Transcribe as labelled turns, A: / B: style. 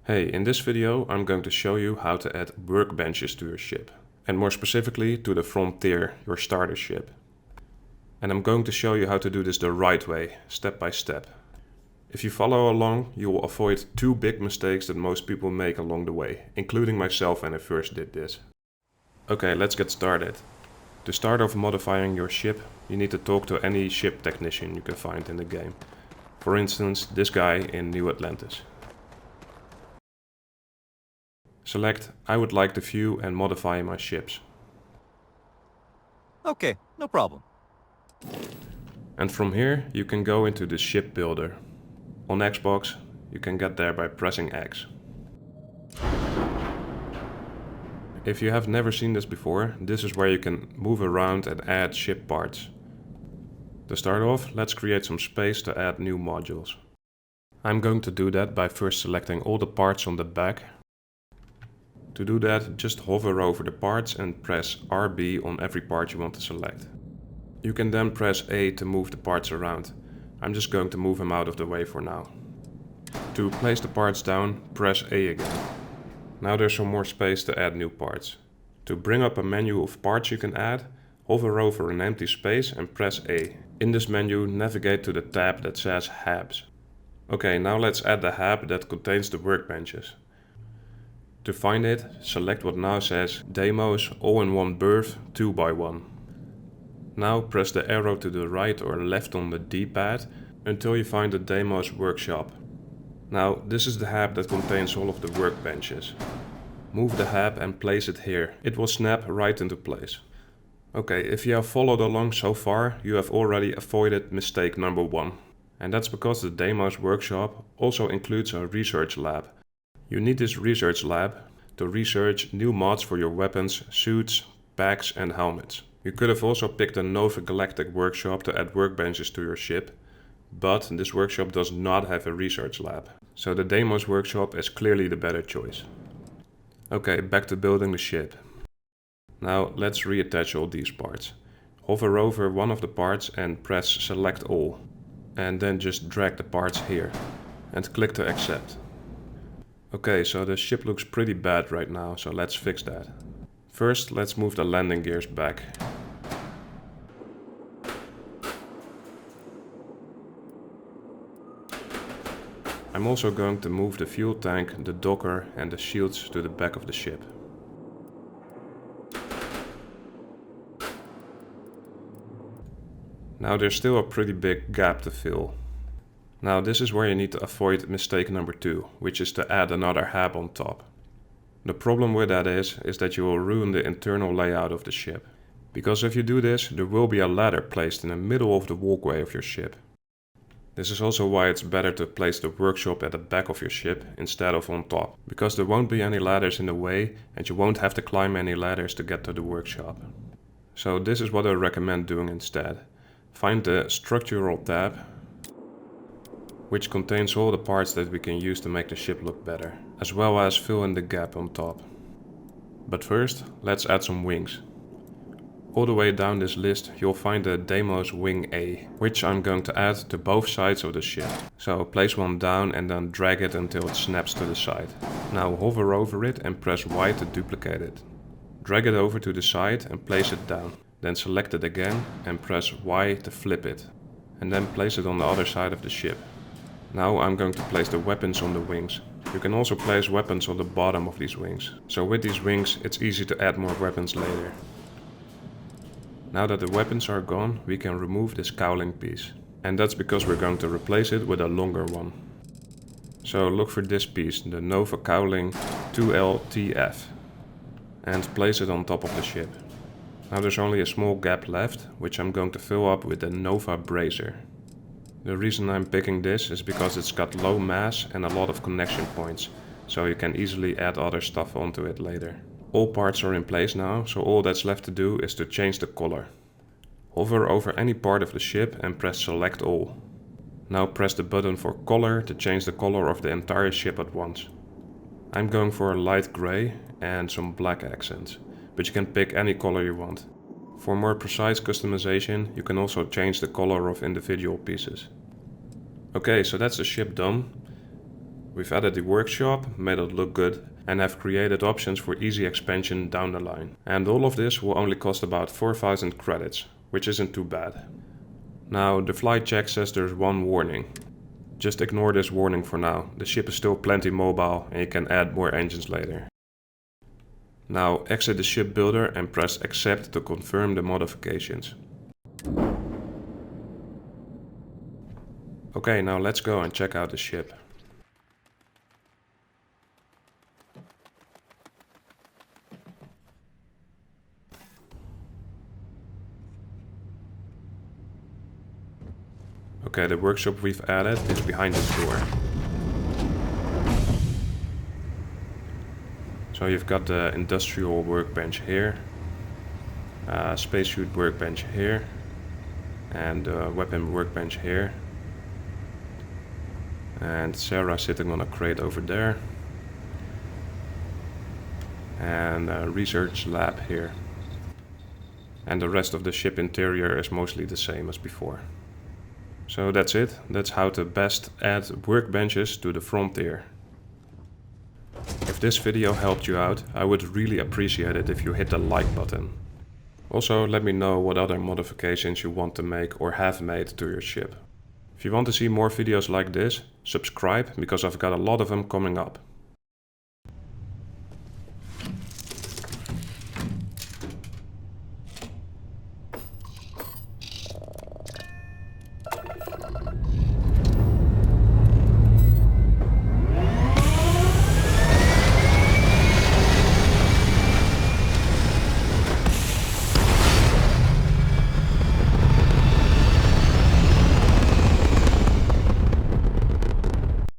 A: Hey, in this video I'm going to show you how to add workbenches to your ship, and more specifically to the Frontier, your starter ship. And I'm going to show you how to do this the right way, step by step. If you follow along, you will avoid two big mistakes that most people make along the way, including myself when I first did this. Okay, let's get started. To start off modifying your ship, you need to talk to any ship technician you can find in the game. For instance, this guy in New Atlantis. Select I would like to view and modify my ships.
B: Okay, no problem.
A: And from here you can go into the ship builder. On Xbox you can get there by pressing X. If you have never seen this before, this is where you can move around and add ship parts. To start off, let's create some space to add new modules. I'm going to do that by first selecting all the parts on the back. To do that, just hover over the parts and press RB on every part you want to select. You can then press A to move the parts around. I'm just going to move them out of the way for now. To place the parts down, press A again. Now there's some more space to add new parts. To bring up a menu of parts you can add, hover over an empty space and press A. In this menu, navigate to the tab that says Habs. Okay, now let's add the hab that contains the workbenches. To find it, select what now says Demos all-in-one berth 2x1. Now press the arrow to the right or left on the D-pad until you find the Demos workshop. Now this is the hab that contains all of the workbenches. Move the hab and place it here. It will snap right into place. Okay, if you have followed along so far, you have already avoided mistake number 1. And that's because the Demos workshop also includes a research lab. You need this research lab to research new mods for your weapons, suits, packs and helmets. You could have also picked a Nova Galactic workshop to add workbenches to your ship, but this workshop does not have a research lab. So the Demos workshop is clearly the better choice. Okay, back to building the ship. Now let's reattach all these parts. Hover over one of the parts and press select all. And then just drag the parts here and click to accept. Okay, so the ship looks pretty bad right now, so let's fix that. First, let's move the landing gears back. I'm also going to move the fuel tank, the docker and the shields to the back of the ship. Now there's still a pretty big gap to fill. Now this is where you need to avoid mistake number 2, which is to add another hab on top. The problem with that is that you will ruin the internal layout of the ship. Because if you do this, there will be a ladder placed in the middle of the walkway of your ship. This is also why it's better to place the workshop at the back of your ship instead of on top. Because there won't be any ladders in the way and you won't have to climb any ladders to get to the workshop. So this is what I recommend doing instead. Find the structural tab, which contains all the parts that we can use to make the ship look better, as well as fill in the gap on top. But first, let's add some wings. All the way down this list you'll find the Demos Wing A, which I'm going to add to both sides of the ship. So place one down and then drag it until it snaps to the side. Now hover over it and press Y to duplicate it. Drag it over to the side and place it down. Then select it again and press Y to flip it. And then place it on the other side of the ship. Now I'm going to place the weapons on the wings. You can also place weapons on the bottom of these wings. So with these wings it's easy to add more weapons later. Now that the weapons are gone, we can remove this cowling piece. And that's because we're going to replace it with a longer one. So look for this piece, the Nova Cowling 2LTF. And place it on top of the ship. Now there's only a small gap left, which I'm going to fill up with the Nova Bracer. The reason I'm picking this is because it's got low mass and a lot of connection points, so you can easily add other stuff onto it later. All parts are in place now, so all that's left to do is to change the color. Hover over any part of the ship and press select all. Now press the button for color to change the color of the entire ship at once. I'm going for a light gray and some black accents, but you can pick any color you want. For more precise customization, you can also change the color of individual pieces. Okay, so that's the ship done. We've added the workshop, made it look good, and have created options for easy expansion down the line. And all of this will only cost about 4,000 credits, which isn't too bad. Now, the flight check says there's one warning. Just ignore this warning for now. The ship is still plenty mobile and you can add more engines later. Now exit the ship builder and press accept to confirm the modifications. Okay, now let's go and check out the ship. Okay, the workshop we've added is behind this door. So you've got the industrial workbench here, spacesuit workbench here, and weapon workbench here. And Sarah sitting on a crate over there. And a research lab here. And the rest of the ship interior is mostly the same as before. So that's it. That's how to best add workbenches to the frontier. If this video helped you out, I would really appreciate it if you hit the like button. Also, let me know what other modifications you want to make or have made to your ship. If you want to see more videos like this, subscribe because I've got a lot of them coming up.